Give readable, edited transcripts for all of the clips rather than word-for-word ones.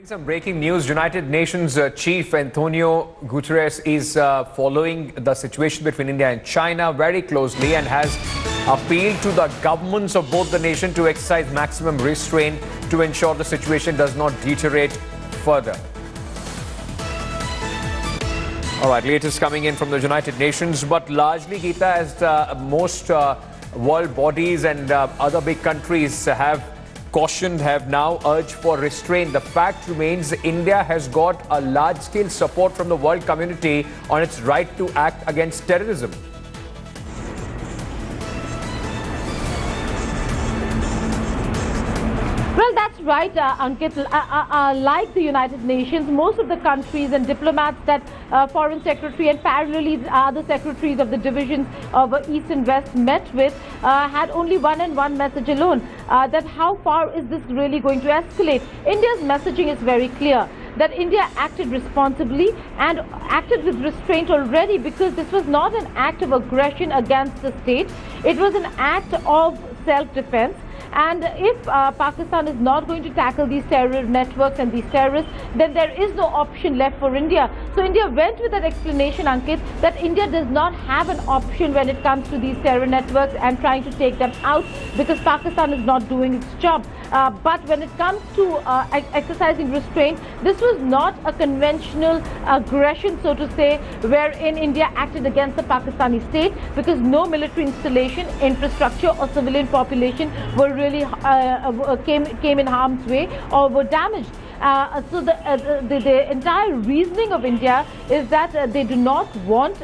Some breaking news. United Nations Chief Antonio Guterres is following the situation between India and China very closely and has appealed to the governments of both the nations to exercise maximum restraint to ensure the situation does not deteriorate further. All right, latest coming in from the United Nations, but largely, Geeta, as most world bodies and other big countries have now urged for restraint. The fact remains India has got a large-scale support from the world community on its right to act against terrorism. Well, that's right, Ankit. Like the United Nations, most of the countries and diplomats that Foreign Secretary and parallelly other secretaries of the divisions of East and West met with had only one message alone, that how far is this really going to escalate? India's messaging is very clear, that India acted responsibly and acted with restraint already, because this was not an act of aggression against the state. It was an act of self-defense. And if Pakistan is not going to tackle these terror networks and these terrorists, then there is no option left for India. So India went with that explanation, Ankit, that India does not have an option when it comes to these terror networks and trying to take them out, because Pakistan is not doing its job. But when it comes to exercising restraint, this was not a conventional aggression, so to say, wherein India acted against the Pakistani state, because no military installation, infrastructure or civilian population were really came in harm's way or were damaged. So the entire reasoning of India is that they do not want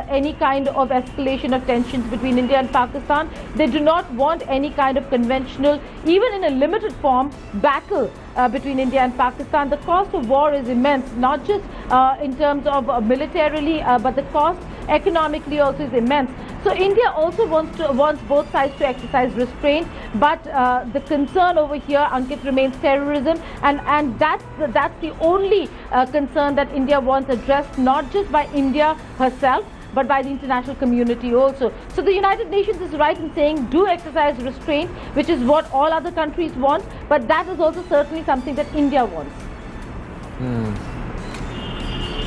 any kind of escalation of tensions between India and Pakistan. They do not want any kind of conventional, even in a limited form, battle between India and Pakistan. The cost of war is immense, not just in terms of militarily, but the cost economically also is immense. So India also wants both sides to exercise restraint, but the concern over here, Ankit, remains terrorism, and that's the only concern that India wants addressed, not just by India herself, but by the international community also. So the United Nations is right in saying do exercise restraint, which is what all other countries want, but that is also certainly something that India wants.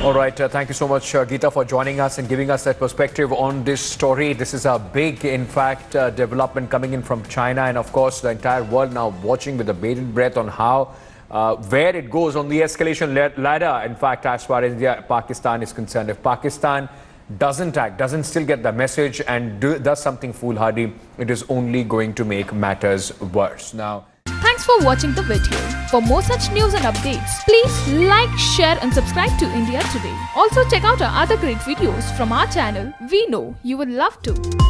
All right, thank you so much, Geeta, for joining us and giving us that perspective on this story. This is a big, in fact, development coming in from China, and of course the entire world now watching with a bated breath on how where it goes on the escalation ladder. In fact, as far as Pakistan is concerned, if Pakistan doesn't act, doesn't still get the message and does something foolhardy, it is only going to make matters worse. Now, thanks for watching the video. For more such news and updates, please like, share and subscribe to India Today. Also check out our other great videos from our channel. We know you will love to.